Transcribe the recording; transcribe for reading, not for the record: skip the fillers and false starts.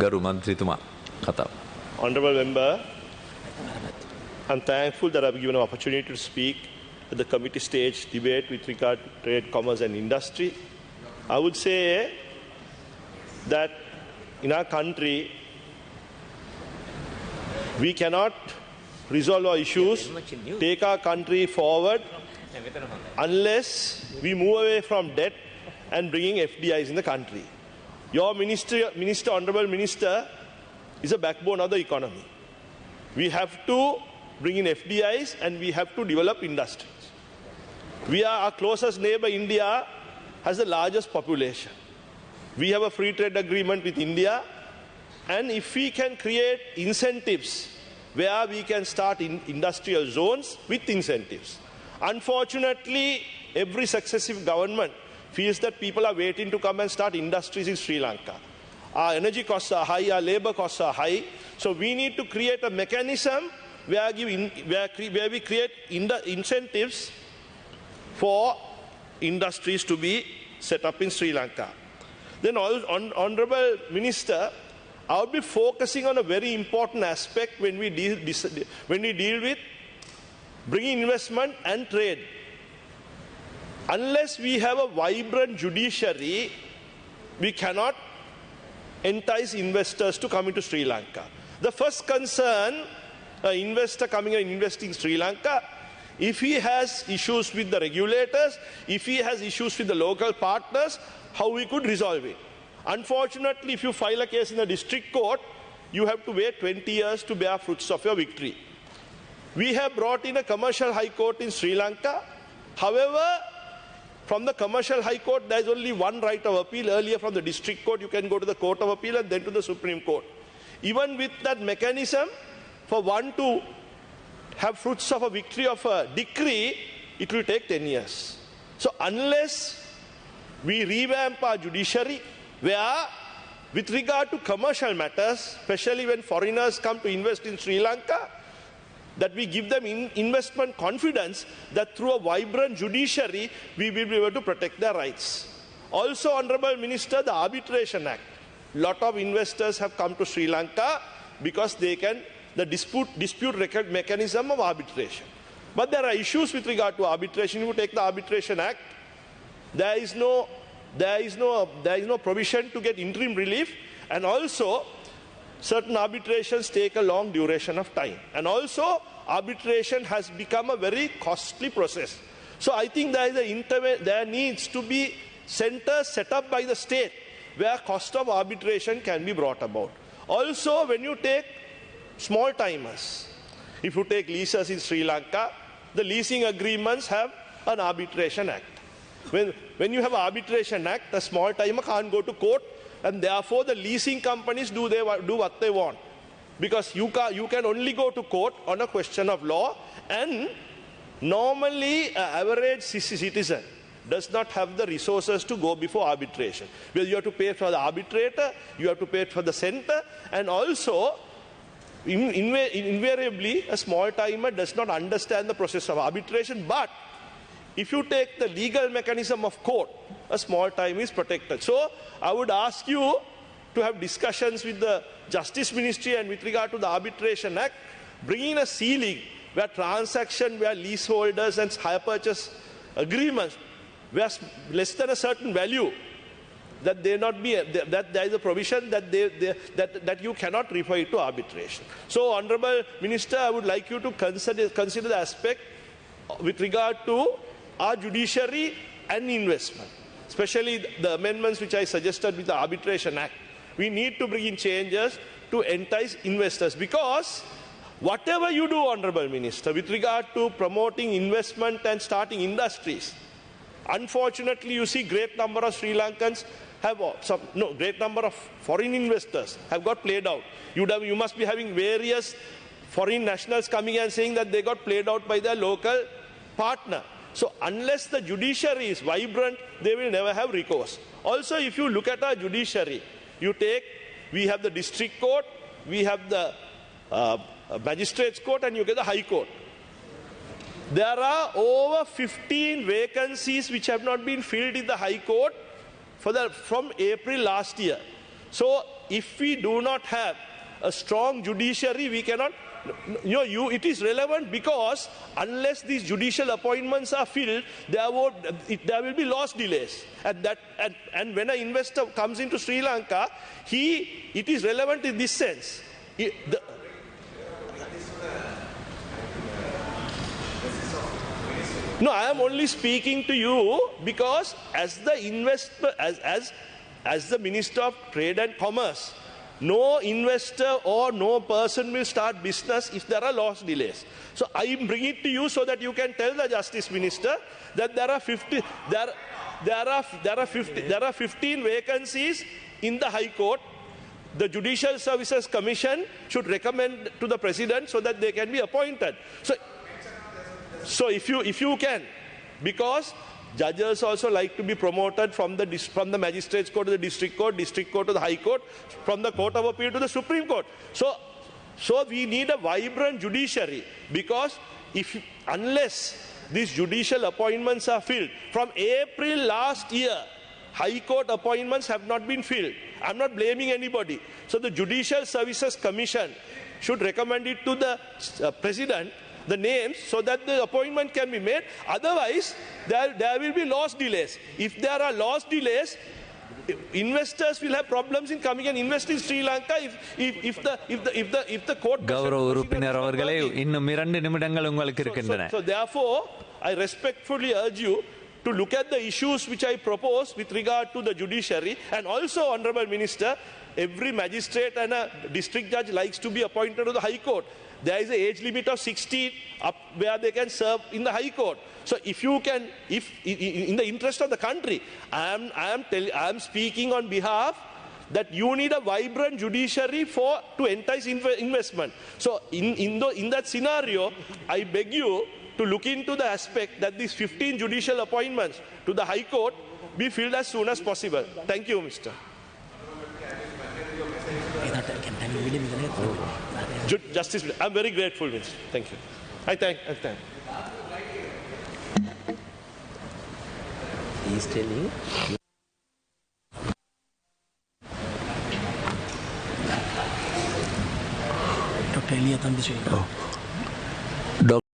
ගරු මන්ත්‍රීතුමා කතාව. Honourable Member, I'm thankful that I've been given an opportunity to speak at the committee stage debate with regard to trade, commerce and industry. I would say that in our country, we cannot resolve our issues, take our country forward, unless we move away from debt and bringing FDIs in the country. Your minister, Honourable Minister, is a backbone of the economy. We have to bring in FDIs and we have to develop industries. Our closest neighbor, India, has the largest population. We have a free trade agreement with India, and if we can create incentives where we can start in industrial zones with incentives. Unfortunately, every successive government feels that people are waiting to come and start industries in Sri Lanka. Our energy costs are high, our labor costs are high, so we need to create a mechanism where we create incentives for industries to be set up in Sri Lanka. Then, Honourable Minister, I will be focusing on a very important aspect when we deal with bringing investment and trade. Unless we have a vibrant judiciary, we cannot entice investors to come into Sri Lanka. The first concern, an investor coming and investing in Sri Lanka, if he has issues with the regulators, if he has issues with the local partners, how we could resolve it. Unfortunately, if you file a case in the district court, you have to wait 20 years to bear fruits of your victory. We have brought in a commercial high court in Sri Lanka. However, from the commercial high court, there is only one right of appeal. Earlier from the district court, you can go to the court of appeal and then to the Supreme Court. Even with that mechanism, for one to have fruits of a victory of a decree, it will take 10 years. So unless we revamp our judiciary, where with regard to commercial matters, especially when foreigners come to invest in Sri Lanka, that we give them investment confidence that through a vibrant judiciary, we will be able to protect their rights. Also, Honourable Minister, the Arbitration Act. Lot of investors have come to Sri Lanka because they can, the dispute record mechanism of arbitration. But there are issues with regard to arbitration. If you take the Arbitration Act, there is no provision to get interim relief, and also certain arbitrations take a long duration of time. And also, arbitration has become a very costly process. So I think there needs to be centers set up by the state where cost of arbitration can be brought about. Also, when you take small timers, if you take leases in Sri Lanka, the leasing agreements have an arbitration act. When you have an arbitration act, a small timer can't go to court, and therefore the leasing companies do what they want. Because you can only go to court on a question of law, and normally an average citizen does not have the resources to go before arbitration. Because you have to pay for the arbitrator, you have to pay for the center, and also invariably a small timer does not understand the process of arbitration. But if you take the legal mechanism of court, a small time is protected. So I would ask you to have discussions with the Justice Ministry and with regard to the Arbitration Act, bringing a ceiling where leaseholders and hire purchase agreements where less than a certain value, that there is a provision that you cannot refer it to arbitration. So, Honourable Minister, I would like you to consider the aspect with regard to our judiciary and investment, especially the amendments which I suggested with the Arbitration Act. We need to bring in changes to entice investors, because whatever you do, Honourable Minister, with regard to promoting investment and starting industries, unfortunately you see great number of Sri Lankans great number of foreign investors have got played out. You must be having various foreign nationals coming and saying that they got played out by their local partner. So unless the judiciary is vibrant, they will never have recourse. Also, if you look at our judiciary, we have the district court, we have the magistrates court, and you get the high court. There are over 15 vacancies which have not been filled in the high court from April last year. So if we do not have a strong judiciary, we cannot. It is relevant because unless these judicial appointments are filled, there will be loss delays. And when an investor comes into Sri Lanka, it is relevant in this sense. No, I am only speaking to you because as the investor, as the Minister of Trade and Commerce, no investor or no person will start business if there are loss delays. So I am bringing it to you so that you can tell the Justice Minister that there are 15 vacancies in the High Court. The Judicial Services Commission should recommend to the President so that they can be appointed. So if you can, because judges also like to be promoted from the Magistrates Court to the District Court to the High Court, from the Court of Appeal to the Supreme Court. So we need a vibrant judiciary, because unless these judicial appointments are filled, from April last year, High Court appointments have not been filled. I'm not blaming anybody. So the Judicial Services Commission should recommend it to the President, the names, so that the appointment can be made. Otherwise, there will be loss delays. If there are loss delays, investors will have problems in coming and invest in Sri Lanka if the court. So therefore, I respectfully urge you to look at the issues which I propose with regard to the judiciary. And also, Honourable Minister, every magistrate and a district judge likes to be appointed to the High Court. There is an age limit of 16 up where they can serve in the High Court. So if you can, in the interest of the country, I am speaking on behalf that you need a vibrant judiciary to entice investment. So in that scenario, I beg you to look into the aspect that these 15 judicial appointments to the High Court be filled as soon as possible. Thank you, Mr. Justice, I'm very grateful, Minister. Thank you. I thank. He's telling. Dr. Elia Tandiswamy.